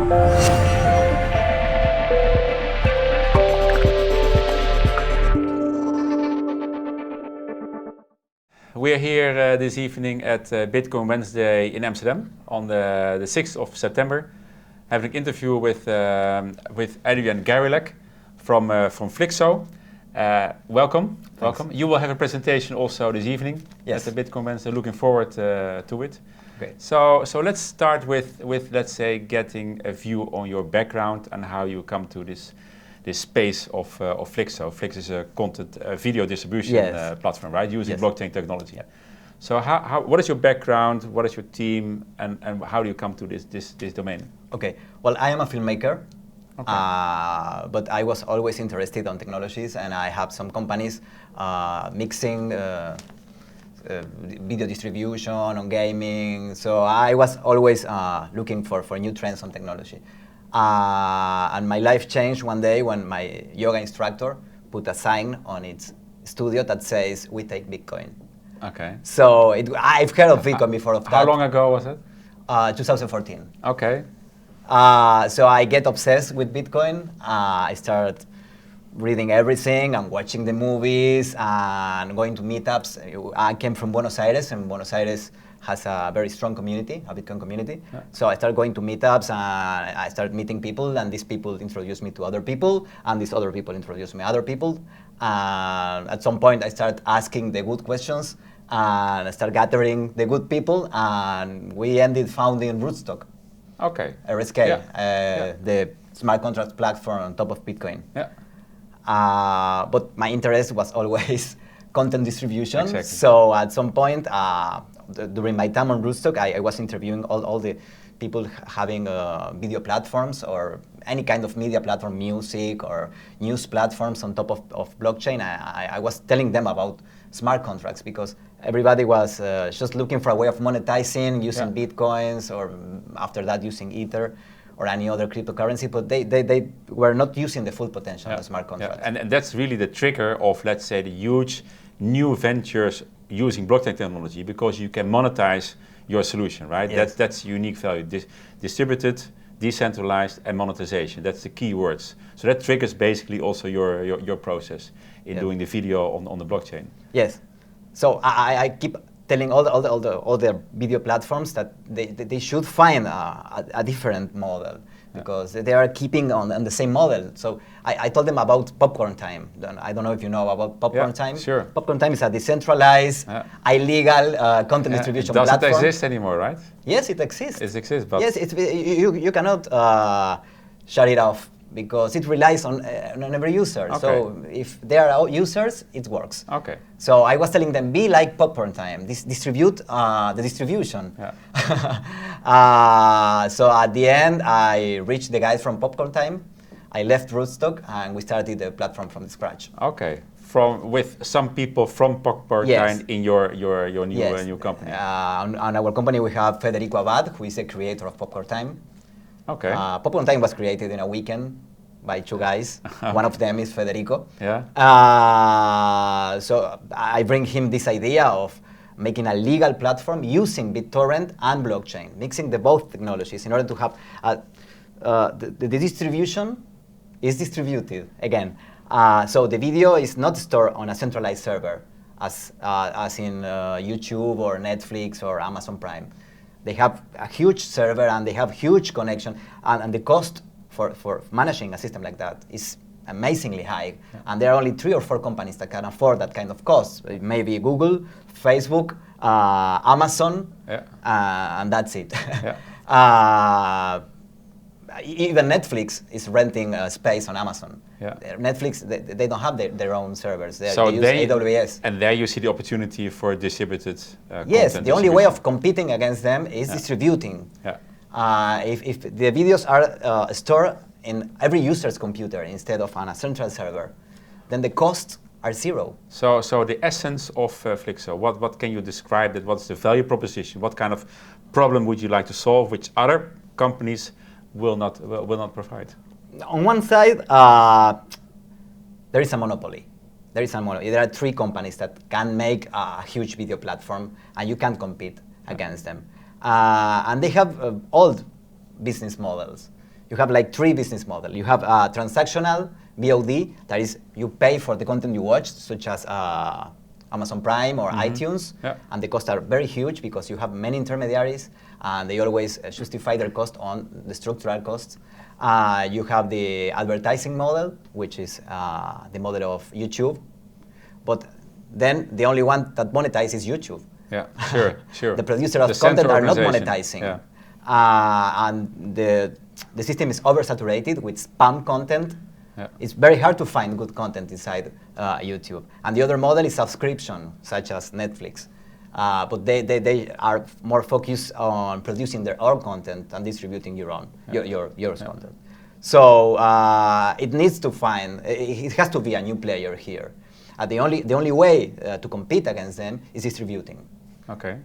We are here this evening at Bitcoin Wednesday in Amsterdam on the 6th of September, having an interview with Adrián Garelik from Flixxo. Welcome. Thanks. Welcome. You will have a presentation also this evening Yes. at the Bitcoin Wednesday. Looking forward to it. Great. So let's start with let's say getting a view on your background and how you come to this space of Flixxo. Flixx is a content video distribution platform, right? Using blockchain technology. Yeah. So what is your background? What is your team? And how do you come to this domain? Okay. Well, I am a filmmaker, Okay. but I was always interested in technologies, and I have some companies mixing video distribution on gaming. So I was always looking for new trends on technology. And my life changed one day when my yoga instructor put a sign on its studio that says, "We take Bitcoin." Okay. So I've heard of Bitcoin before of that. How long ago was it? 2014. Okay. So I get obsessed with Bitcoin. I start reading everything and watching the movies and going to meetups. I came from Buenos Aires, and Buenos Aires has a very strong community, a Bitcoin community. Yeah. So I started going to meetups, and I started meeting people, and these people introduced me to other people, and these other people introduced me to other people. And at some point, I started asking the good questions, and I started gathering the good people, and we ended founding Rootstock. Okay. RSK, Yeah. the smart contract platform on top of Bitcoin. Yeah. But my interest was always content distribution. Exactly. So at some point, during my time on Rootstock, I was interviewing all the people having video platforms or any kind of media platform, music or news platforms on top of blockchain. I was telling them about smart contracts because everybody was just looking for a way of monetizing using Bitcoins, or after that using Ether or any other cryptocurrency, but they were not using the full potential of smart contracts. Yeah. And that's really the trigger of, let's say, the huge new ventures using blockchain technology, because you can monetize your solution, right? Yes. That's unique value. Distributed, decentralized, and monetization. That's the key words. So that triggers basically also your process in doing the video on the blockchain. Yes. So I keep telling all the video platforms that they should find a different model, because they are keeping on the same model. So I told them about Popcorn Time. I don't know if you know about Popcorn Time. Sure. Popcorn Time is a decentralized, illegal content distribution platform. It doesn't exist anymore, right? Yes, it exists. It exists, but... Yes, you cannot shut it off, because it relies on every user. Okay. So if there are users, it works. Okay. So I was telling them, be like Popcorn Time, distribute the distribution. Yeah. So at the end, I reached the guys from Popcorn Time. I left Rootstock, and we started the platform from scratch. Okay. With some people from Popcorn Time in your new company. On our company, we have Federico Abad, who is the creator of Popcorn Time. Okay. Popcorn Time was created in a weekend by two guys. One of them is Federico. Yeah. So I bring him this idea of making a legal platform using BitTorrent and blockchain, mixing the both technologies in order to have the distribution is distributed again. So the video is not stored on a centralized server as in YouTube or Netflix or Amazon Prime. They have a huge server, and they have huge connection, and the cost for managing a system like that is amazingly high. Yeah. And there are only 3 or 4 companies that can afford that kind of cost. Maybe Google, Facebook, Amazon, and that's it. Yeah. Even Netflix is renting space on Amazon. Yeah. Netflix, they don't have their own servers. They use AWS. And there you see the opportunity for distributed content. Yes, the only way of competing against them is distributing. Yeah. If the videos are stored in every user's computer instead of on a central server, then the costs are zero. So the essence of Flixxo, what can you describe that? What's the value proposition? What kind of problem would you like to solve, which other companies will not provide? On one side, there is a monopoly. There are 3 companies that can make a huge video platform, and you can't compete against them. And they have old business models. you have like three business models. You have transactional, VOD, that is you pay for the content you watch, such as Amazon Prime or iTunes, and the costs are very huge because you have many intermediaries, and they always justify their cost on the structural costs. You have the advertising model, which is the model of YouTube, but then the only one that monetizes is YouTube. Yeah, sure, sure. The producers of content are not monetizing. And the system is oversaturated with spam content. It's very hard to find good content inside YouTube. And the other model is subscription, such as Netflix. But they are more focused on producing their own content and distributing your own, your content. So it needs to find, it has to be a new player here. The only way to compete against them is distributing. Okay.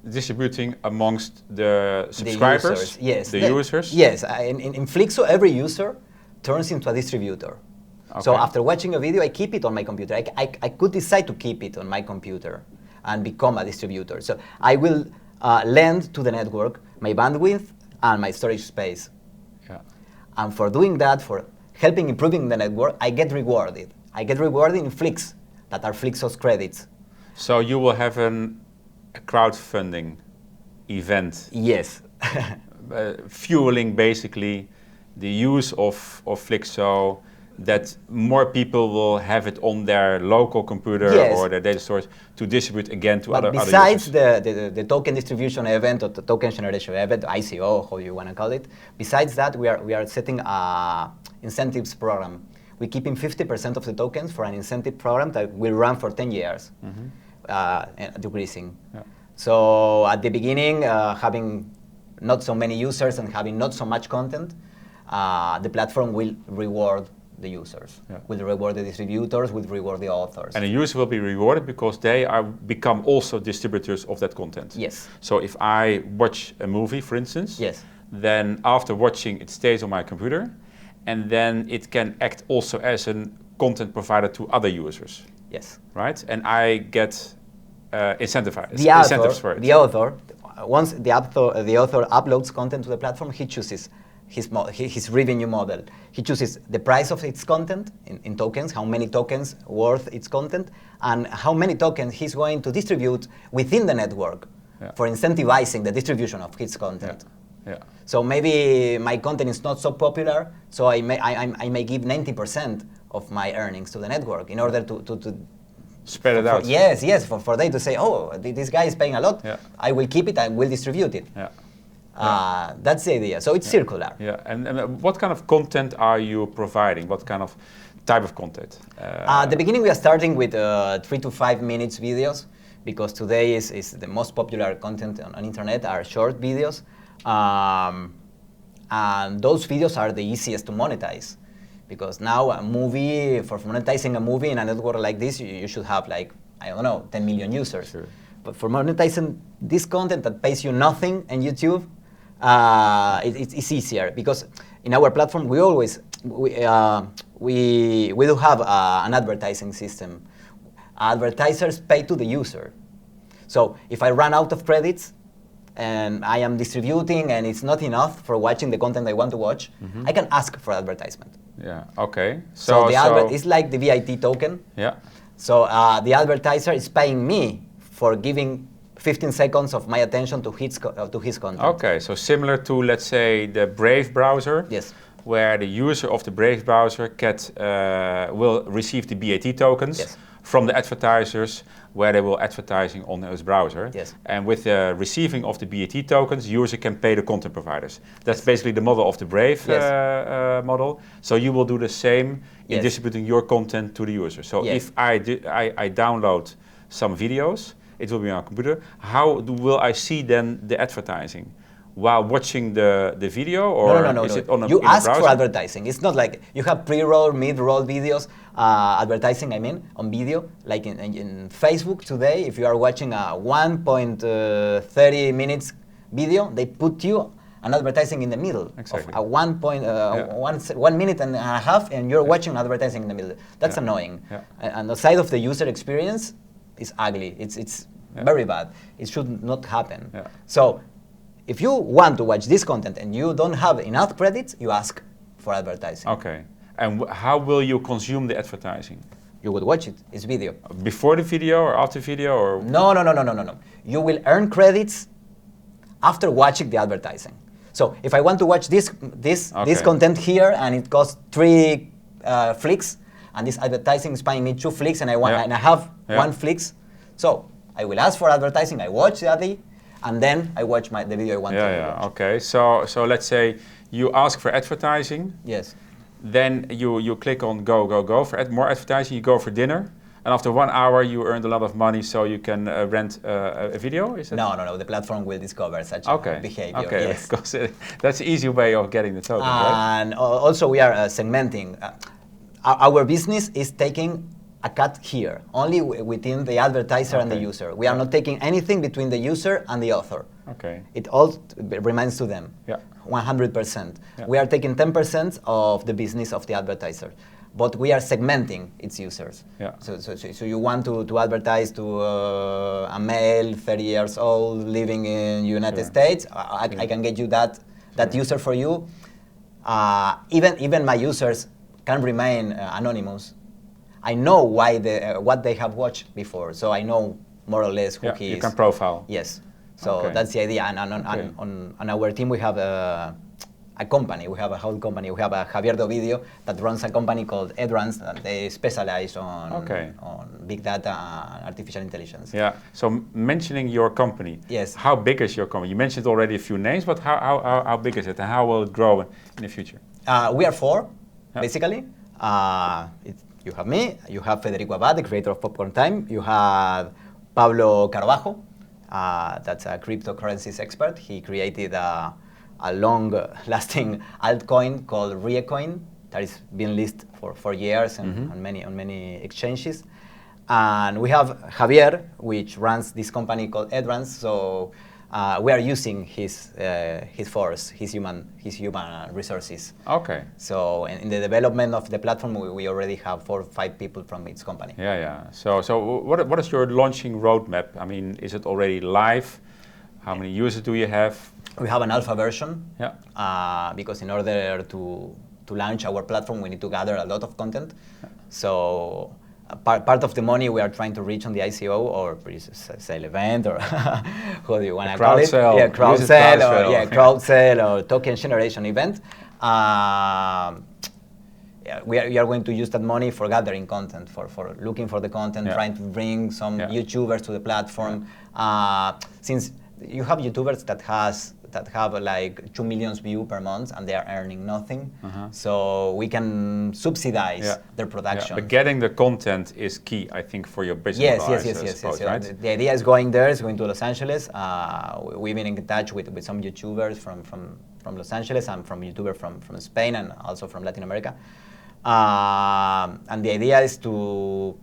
Distributing amongst the subscribers? The users? Yes. In Flixxo, every user turns into a distributor. Okay. So after watching a video, I keep it on my computer. I could decide to keep it on my computer and become a distributor. So I will lend to the network my bandwidth and my storage space. Yeah. And for doing that, for helping improving the network, I get rewarded. I get rewarded in Flixx, that are Flixxo's credits. So you will have a crowdfunding event. Yes. Fueling basically the use of Flixxo, that more people will have it on their local computer or their data storage to distribute again to other users. Besides the token distribution event or the token generation event, ICO, how you want to call it, besides that, we are setting a incentives program. We're keeping 50% of the tokens for an incentive program that will run for 10 years, decreasing. Yeah. So at the beginning, having not so many users and having not so much content, the platform will reward the users, will reward the distributors, will reward the authors. And the user will be rewarded because they become also distributors of that content. Yes. So if I watch a movie, for instance, then after watching it stays on my computer, and then it can act also as a content provider to other users. Yes. Right? And I get incentives for it. The author, once the author uploads content to the platform, he chooses his revenue model. He chooses the price of its content in tokens, how many tokens worth its content, and how many tokens he's going to distribute within the network for incentivizing the distribution of his content. Yeah. So maybe my content is not so popular, so I may give 90% of my earnings to the network in order to spread it out. Yes, for them to say, oh, this guy is paying a lot, I will keep it, I will distribute it. That's the idea. So it's circular. Yeah. And what kind of content are you providing? What kind of type of content? At the beginning, we are starting with 3 to 5 minutes videos, because today is the most popular content on internet are short videos. And those videos are the easiest to monetize, because now a movie, for monetizing a movie in a network like this, you should have like, I don't know, 10 million users. Sure. But for monetizing this content that pays you nothing on YouTube, it's easier, because in our platform we do have an advertising system. Advertisers pay to the user. So if I run out of credits and I am distributing and it's not enough for watching the content I want to watch, I can ask for advertisement. Yeah. Okay. So it's like the VIT token. Yeah. So the advertiser is paying me for giving 15 seconds of my attention to his content. Okay, so similar to, let's say, the Brave browser, where the user of the Brave browser will receive the BAT tokens from the advertisers, where they will advertising on his browser. And with the receiving of the BAT tokens, user can pay the content providers. That's basically the model of the Brave model. So you will do the same in distributing your content to the user. So if I download some videos, it will be on a computer. How will I see then the advertising? While watching the video, or is it on a You ask for advertising. It's not like you have pre-roll, mid-roll videos, advertising, on video. Like in Facebook today, if you are watching a 1.30 minutes video, they put you an advertising in the middle. Exactly. Of a 1 minute and a half, and you're watching advertising in the middle. That's annoying. And the side of the user experience is ugly. It's very bad. It should not happen. So If you want to watch this content and you don't have enough credits, you ask for advertising. Okay. And how will you consume the advertising? You would watch it. It's video. Before the video or after video or? No. You will earn credits after watching the advertising. So if I want to watch this content here and it costs 3 Flixx, and this advertising is paying me 2 Flixx, and I have 1 Flixx, so I will ask for advertising. I watch that, and then I watch the video I want to watch. Okay. So let's say you ask for advertising. Yes. Then you click on go for more advertising. You go for dinner, and after 1 hour you earned a lot of money, so you can rent a video. Is it? No. The platform will discover such behavior. Okay, yes. because that's the easy way of getting the total. Right? And also we are segmenting. Our business is taking a cut here, only within the advertiser and the user. We are not taking anything between the user and the author. Okay. It all remains to them. Yeah. 100%. Yeah. We are taking 10% of the business of the advertiser, but we are segmenting its users. Yeah. So you want to advertise to a male, 30 years old, living in United States. I can get you that user for you. Even my users can remain anonymous. I know what they have watched before, so I know more or less who he is. You can profile. Yes. So that's the idea. And on our team, we have a company. We have a whole company. We have a Javier Dovidio that runs a company called Advertisements, and they specialize on big data and artificial intelligence. Yeah. So mentioning your company. Yes. How big is your company? You mentioned already a few names, but how big is it, and how will it grow in the future? We are 4, basically. You have me. You have Federico Abad, the creator of Popcorn Time. You have Pablo Carvajo. That's a cryptocurrencies expert. He created a long-lasting altcoin called Riecoin that has been listed for years and on many exchanges. And we have Javier, which runs this company called Advance. So we are using his force, his human resources. Okay. So in the development of the platform, we already have 4 or 5 people from its company. Yeah. So what is your launching roadmap? I mean, is it already live? How many users do you have? We have an alpha version. Yeah. Because in order to launch our platform, we need to gather a lot of content. Yeah. So part of the money we are trying to reach on the ICO or pre-sale event, or how do you want to call it? Yeah, crowd sale or token generation event. We are going to use that money for gathering content, for looking for the content, trying to bring some YouTubers to the platform. Since you have YouTubers that have like 2 million views per month and they are earning nothing, so we can subsidize their production. But getting the content is key, I think, for your business. Yes. Right? The idea is going to Los Angeles. We've been in touch with some YouTubers from Los Angeles and from YouTubers from Spain and also from Latin America. And the idea is to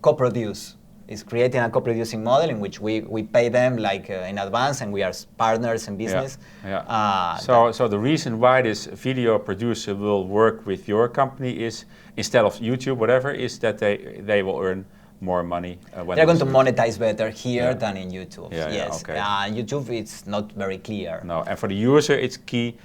co-produce. Is creating a co-producing model in which we pay them like in advance, and we are partners in business. So the reason why this video producer will work with your company is, instead of YouTube, whatever, is that they will earn more money. They're going to monetize better here than in YouTube. Yes. Okay. YouTube, it's not very clear. No, and for the user, it's key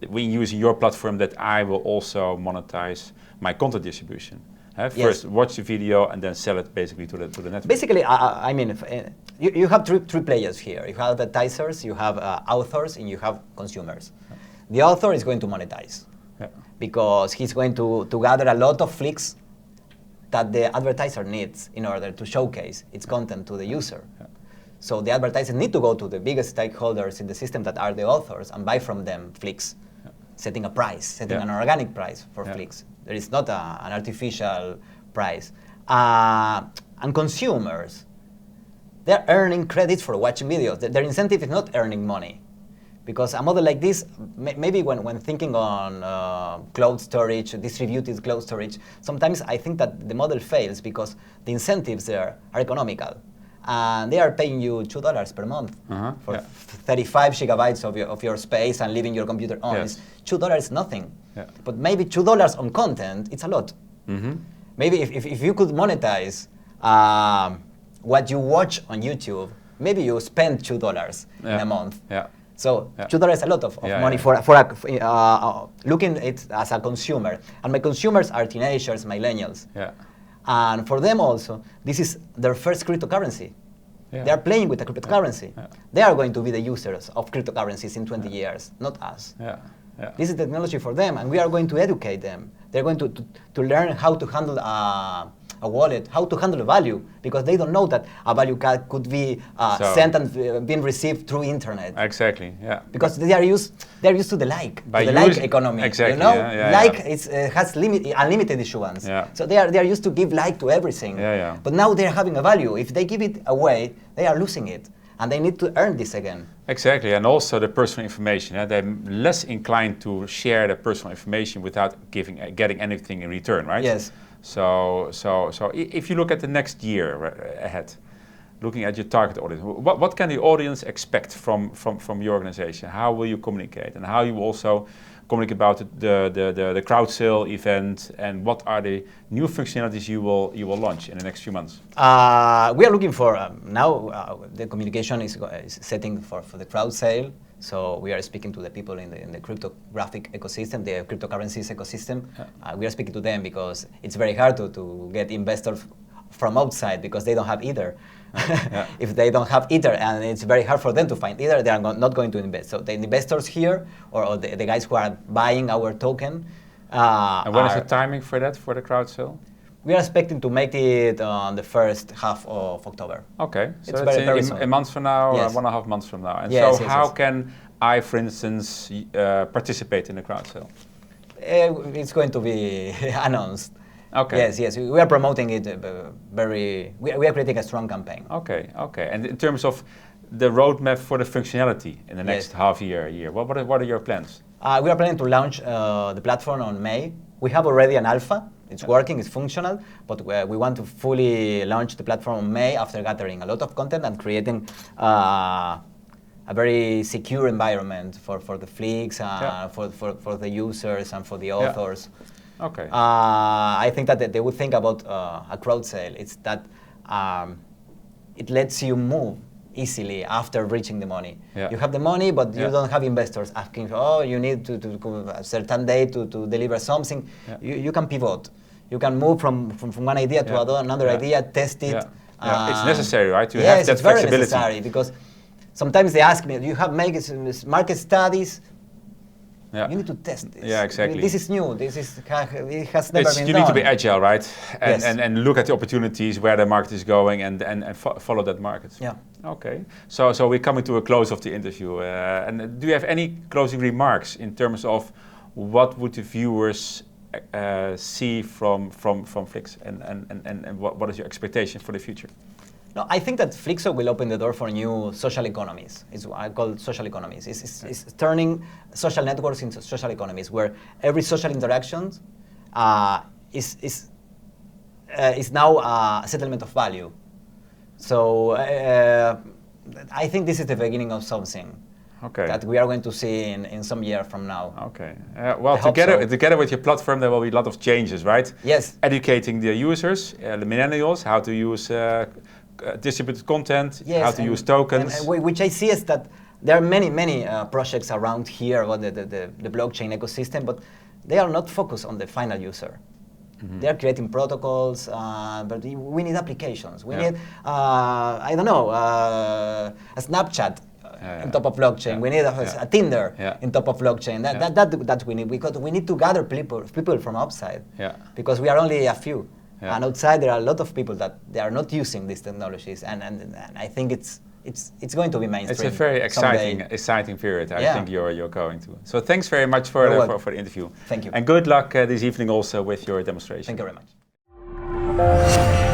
when using your platform that I will also monetize my content distribution. First, watch the video and then sell it basically to the network. Basically, I mean, you have three players here. You have advertisers, you have authors, and you have consumers. The author is going to monetize because he's going to gather a lot of Flixx that the advertiser needs in order to showcase its content to the user. So the advertisers need to go to the biggest stakeholders in the system that are the authors and buy from them Flixx, setting a price, setting an organic price for Flixx. There is not an artificial price. And consumers, they're earning credits for watching videos. Their incentive is not earning money. Because a model like this, maybe when thinking on cloud storage, distributed cloud storage, sometimes I think that the model fails because the incentives there are economical. And they are paying you $2 per month for 35 gigabytes of your space and leaving your computer on. Yes. $2 is nothing. But maybe $2 on content, it's a lot. Maybe if you could monetize what you watch on YouTube, maybe you spend $2 in a month. So Yeah. $2 is a lot of Yeah, money yeah. for looking at it as a consumer. And my consumers are teenagers, millennials. Yeah. And for them also, this is their first cryptocurrency. Yeah. They are playing with a cryptocurrency. Yeah. They are going to be the users of cryptocurrencies in 20 years, not us. Yeah. Yeah. This is technology for them, and we are going to educate them. They're going to learn how to handle a wallet, how to handle a value, because they don't know that a value could be sent and being received through internet. Exactly. Yeah. Because they're used to the like economy. Exactly. You know, Yeah, like has unlimited issuance. Yeah. So they are used to give like to everything. Yeah, yeah. But now they're having a value. If they give it away, they are losing it, and they need to earn this again. Exactly, and also the personal information. They're less inclined to share the personal information without getting anything in return, right? Yes. So if you look at the next year ahead, looking at your target audience, what can the audience expect from your organization? How will you communicate, and how you will also communicate about the crowd sale event, and what are the new functionalities you will launch in the next few months? We are looking for now the communication is setting for the crowd sale. So we are speaking to the people in the cryptographic ecosystem, the cryptocurrencies ecosystem. We are speaking to them because it's very hard to get investors from outside because they don't have either. Yeah. If they don't have either, and it's very hard for them to find either, they are not going to invest. So the investors here, or the guys who are buying our token, and when is the timing for that, for the crowd sale? We are expecting to make it on the first half of October. Okay, so It's it's very soon. a month from now, Yes. 1.5 months from now. And Yes, so yes, how yes. can I, for instance, participate in the crowd sale? It's going to be announced. Okay. Yes, we are promoting it we are creating a strong campaign. Okay, okay. And in terms of the roadmap for the functionality in the next Yes. half year, what are your plans? We are planning to launch the platform on May. We have already an alpha. It's working, it's functional, but we want to fully launch the platform in May after gathering a lot of content and creating a very secure environment for the Flixx, for the users and for the authors. Okay. I think that they would think about a crowd sale. It's that it lets you move easily after reaching the money. Yeah. You have the money, but you Yeah. don't have investors asking, oh, you need to a certain day to deliver something. Yeah. You can pivot. You can move from one idea to another idea, test it. Yeah. It's necessary, right? To yes, have that it's very flexibility. necessary because sometimes they ask me, do you have market studies? Yeah. You need to test this. Yeah, exactly. This is new. It has never been You done. need to be agile, right? And, Yes. and look at the opportunities, where the market is going, and follow that market. Yeah. Okay. So we're coming to a close of the interview. And do you have any closing remarks in terms of what would the viewers see from Flixx, and what is your expectation for the future? No, I think that Flixxo will open the door for new social economies. It's what I call social economies. It's turning social networks into social economies, where every social interaction is now a settlement of value. So I think this is the beginning of something that we are going to see in some year from now. Okay. Well, together with your platform, there will be a lot of changes, right? Yes. Educating the users, the millennials, how to use distributed content, how to use tokens. And which I see is that there are many projects around here about the blockchain ecosystem, but they are not focused on the final user. Mm-hmm. They are creating protocols, but we need applications. We need, I don't know, a Snapchat on top of blockchain. Yeah. We need a Tinder on top of blockchain. That we need, because we need to gather people from outside. Yeah. Because we are only a few. Yeah. And outside there are a lot of people that they are not using these technologies, and I think it's going to be mainstream. It's a very exciting period. I think you're going to. So thanks very much for the interview. Thank you. And good luck this evening also with your demonstration. Thank you very much.